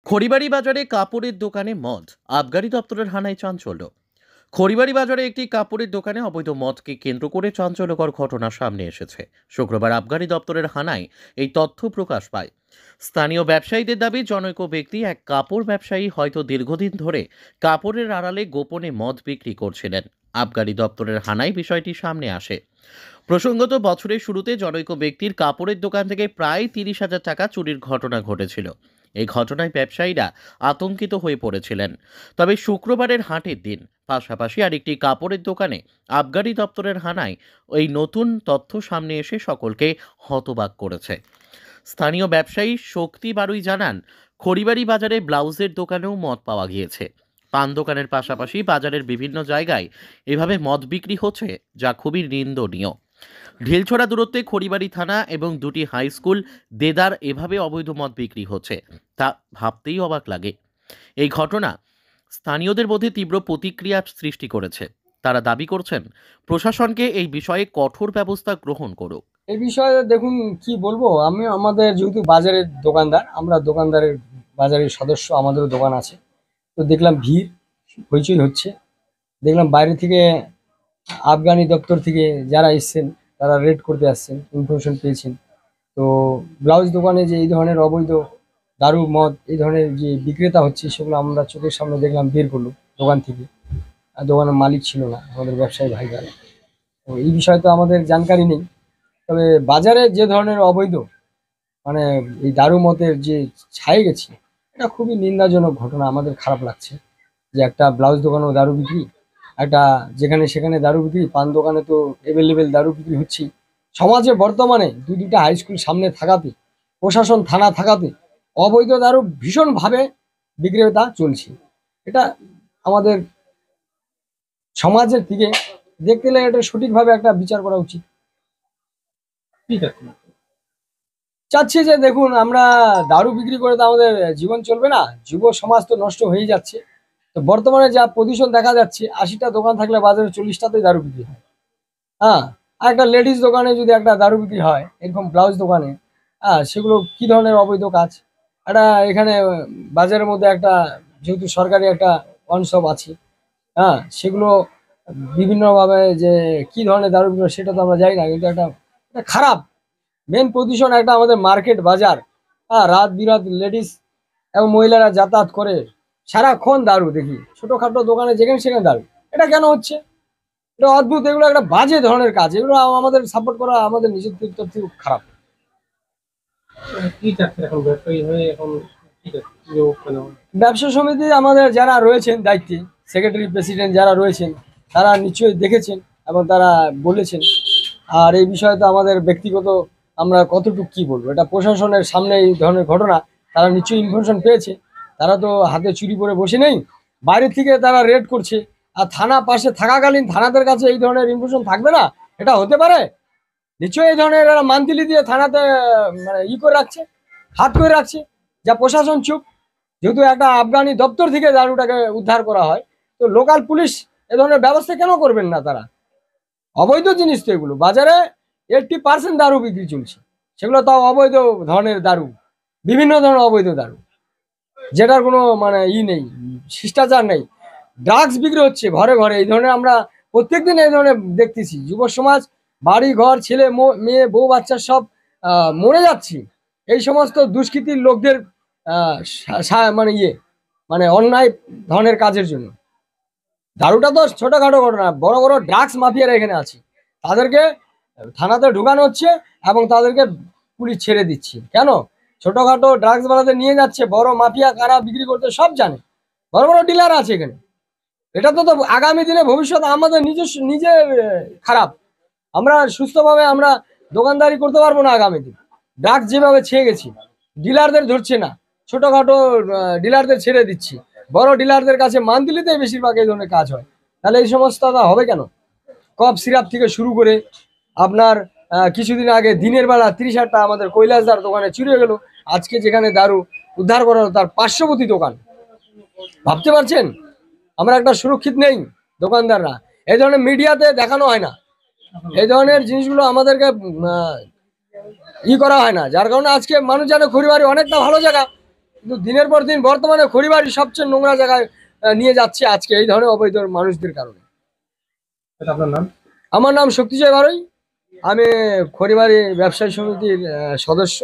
খড়িবাড়ি বাজারে কাপড়ের দোকানে মদ, আবগারি দপ্তরের হানায় চাঞ্চল্য। খড়িবাড়ি বাজারে একটি কাপড়ের দোকানে অবৈধ মদকে কেন্দ্র করে চাঞ্চল্যকর ঘটনা সামনে এসেছে। শুক্রবার আবগারি দপ্তরের হানায় এই তথ্য প্রকাশ পায়। স্থানীয় ব্যবসায়ীদের দাবি, জনৈক ব্যক্তি, এক কাপড় ব্যবসায়ী, হয়তো দীর্ঘদিন ধরে কাপড়ের আড়ালে গোপনে মদ বিক্রি করছিলেন। আবগারি দপ্তরের হানায় বিষয়টি সামনে আসে। প্রসঙ্গত, বছরের শুরুতে জনৈক ব্যক্তির কাপড়ের দোকান থেকে প্রায় 30,000 টাকা চুরির ঘটনা ঘটেছিল। এই ঘটনায় ব্যবসায়ীরা আতঙ্কিত হয়ে পড়েছিলেন। তবে শুক্রবারের হাটের দিন পাশাপাশি আরেকটি কাপড়ের দোকানে আবগারি দপ্তরের হানায় এই নতুন তথ্য সামনে এসে সকলকে হতবাক করেছে। স্থানীয় ব্যবসায়ী শক্তি বারুই জানান, খড়িবাড়ি বাজারে ব্লাউজের দোকানেও মদ পাওয়া গিয়েছে। পান দোকানের পাশাপাশি বাজারের বিভিন্ন জায়গায় এভাবে মদ বিক্রি হচ্ছে, যা খুবই নিন্দনীয়। ঢিলছড়া দূরত্বে খড়িবাড়ি থানা এবং দুটি হাই স্কুল দেদার এভাবে অবৈধ মদ বিক্রি হচ্ছে, তা ভাবতেই অবাক লাগে। এই ঘটনা স্থানীয়দের মধ্যে তীব্র প্রতিক্রিয়া সৃষ্টি করেছে। তারা দাবি করছেন, প্রশাসনকে এই বিষয়ে কঠোর ব্যবস্থা গ্রহণ করুক। এই বিষয়ে দেখুন কি বলবো, আমি আমাদের যেহেতু বাজারের দোকানদার, আমরা দোকানদারের বাজারের সদস্য, আমাদেরও দোকান আছে। তো দেখলাম ভিড় হইচই হচ্ছে। দেখলাম বাইরে থেকে আফগানি দপ্তর থেকে যারা এসছেন তারা রেড করতে আসছেন, ইনফরমেশন পেয়েছেন। তো ব্লাউজ দোকানে যে এই ধরনের অবৈধ দারু মদ এই ধরনের যে বিক্রেতা হচ্ছে, সেগুলো আমরা চোখের সামনে দেখলাম বের করলো দোকান থেকে। আর দোকানের মালিক ছিল না, আমাদের ব্যবসায়ী ভাইরা। তো এই বিষয়ে তো আমাদের জানকারি নেই। তবে বাজারে যে ধরনের অবৈধ মানে এই দারু মদের যে ছায়ে গেছে, এটা খুবই নিন্দাজনক ঘটনা। আমাদের খারাপ লাগছে যে একটা ব্লাউজ দোকানেও দারু বিক্রি, একটা যেখানে সেখানে দারু বিক্রি, পান দোকানে তো অ্যাভেলেবেল দারু বিক্রি হচ্ছেই। সমাজে বর্তমানে দুটা হাই স্কুল সামনে থাকাতে, প্রশাসন থানা থাকাতে অবৈধ দারু ভীষণভাবে বিক্রেতা চলছে। এটা আমাদের সমাজের থেকে দেখতে গেলে এটা সঠিকভাবে একটা বিচার করা উচিত। ঠিক আছে, চাচ্ছি যে দেখুন, আমরা দারু বিক্রি করে তো আমাদের জীবন চলবে না, যুব সমাজ তো নষ্ট হয়ে যাচ্ছে। তো বর্তমানে যা পজিশন দেখা যাচ্ছে, 80টা দোকান থাকলে বাজারে 40টাতেই দারু বিক্রি হয়। হ্যাঁ, আর একটা লেডিস দোকানে যদি একটা দারু বিক্রি হয়, এরকম ব্লাউজ দোকানে, হ্যাঁ, সেগুলো কি ধরনের অবৈধ কাজ? একটা এখানে বাজারের মধ্যে একটা, যেহেতু সরকারি একটা অনশপ আছে, হ্যাঁ, সেগুলো বিভিন্নভাবে যে কি ধরনের দারু বিক্রি হয় সেটা তো আমরা জানি না, কিন্তু একটা খারাপ মেন পজিশন একটা আমাদের মার্কেট বাজার। হ্যাঁ, রাত বিরাত লেডিস এবং মহিলারা যাতায়াত করে, সারাক্ষণ দারু দেখি, ছোটখাটো দোকানে যেখানে সেখানে দারু। এটা কেন হচ্ছে? এটা অদ্ভুত, এগুলো একটা বাজে ধরনের কাজ। এগুলো আমাদের সাপোর্ট করা আমাদের নিজের দিক থেকে খারাপ। ব্যবসা সমিতি আমাদের যারা রয়েছেন দায়িত্বে, সেক্রেটারি প্রেসিডেন্ট যারা রয়েছেন, তারা নিশ্চয়ই দেখেছেন এবং তারা বলেছেন। আর এই বিষয়ে তো আমাদের ব্যক্তিগত আমরা কতটুকু কি বলবো, এটা প্রশাসনের সামনে এই ধরনের ঘটনা, তারা নিশ্চয়ই ইনফরমেশন পেয়েছে। তারা তো হাতে চুরি করে বসে নেই, বাইরে থেকে তারা রেড করছে। আর থানা পাশে থাকাকালীন থানাদের কাছে এই ধরনের ইনফরমেশন থাকবে না? এটা হতে পারে? নিশ্চয়ই এই ধরনের এরা মান্থলি দিয়ে থানাতে মানে করে রাখছে, হাত করে রাখছে, যা প্রশাসন চুপ। যেহেতু একটা আফগানি দপ্তর থেকে দারুটাকে উদ্ধার করা হয়, তো লোকাল পুলিশ এ ধরনের ব্যবস্থা কেন করবেন না? তারা অবৈধ জিনিস তো এগুলো, বাজারে 80% দারু বিক্রি চলছে, সেগুলো তাও অবৈধ ধরনের দারু, বিভিন্ন ধরনের অবৈধ দারু, যেটার কোনো মানে নেই, শিষ্টাচার নেই। ড্রাগস বিক্রি হচ্ছে ঘরে ঘরে, এই ধরনের আমরা প্রত্যেকদিন এই ধরনের দেখতেছি। যুব সমাজ, বাড়ি ঘর, ছেলে মেয়ে, বউ বাচ্চা সব মরে যাচ্ছে এই সমস্ত দুষ্কৃতির লোকদের মানে মানে অন্যায় ধরনের কাজের জন্য। দারুটা তো ছোটখাটো ঘটনা, বড় বড় ড্রাগস মাফিয়ারা এখানে আছে, তাদেরকে থানাতে ঢুকানো হচ্ছে এবং তাদেরকে পুলিশ ছেড়ে দিচ্ছে। কেন? ছোটখাটো ড্রাগস বালাতে নিয়ে যাচ্ছে, বড় মাফিয়া কারা বিক্রি করতে সব জানে, বড় বড় ডিলার আছে এখানে। এটা তো আগামী দিনে ভবিষ্যৎ আমাদের নিজের খারাপ। আমরা সুস্থভাবে আমরা দোকানদারি করতে পারবো না আগামী দিন। ড্রাগস যেভাবে ছেয়ে গেছি, ডিলারদের ধরছে না, ছোটখাটো ডিলারদের ছেড়ে দিচ্ছি, বড় ডিলারদের কাছে মান্থলিতে বেশিরভাগ এই ধরনের কাজ হয়। তাহলে এই সমস্যাটা হবে কেন? কফ সিরাপ থেকে শুরু করে আপনার কিছুদিন আগে দিনের বেলা 30,000 টাকা আমাদের কৈলাসদার দোকানে চুরি হয়ে গেল। আজকে যেখানে দারু উদ্ধার করা হলো তার পার্শ্ববর্তী দোকান। ভাবতে পারছেন? আমরা একটা সুরক্ষিত নেই দোকানদাররা। এই ধরনের মিডিয়াতে দেখানো হয় না, এই ধরনের জিনিসগুলো আমাদেরকে করা হয় না, যার কারণে আজকে মানুষ জানে খড়িবাড়ি অনেকটা ভালো জায়গা, কিন্তু দিনের পর দিন বর্তমানে খড়িবাড়ি সবচেয়ে নোংরা জায়গায় নিয়ে যাচ্ছে আজকে এই ধরনের অবৈধ মানুষদের কারণে। এটা আপনার নাম? আমার নাম শক্তিজয় বারই, আমি খড়িবাড়ি ব্যবসায়ী সমিতির সদস্য।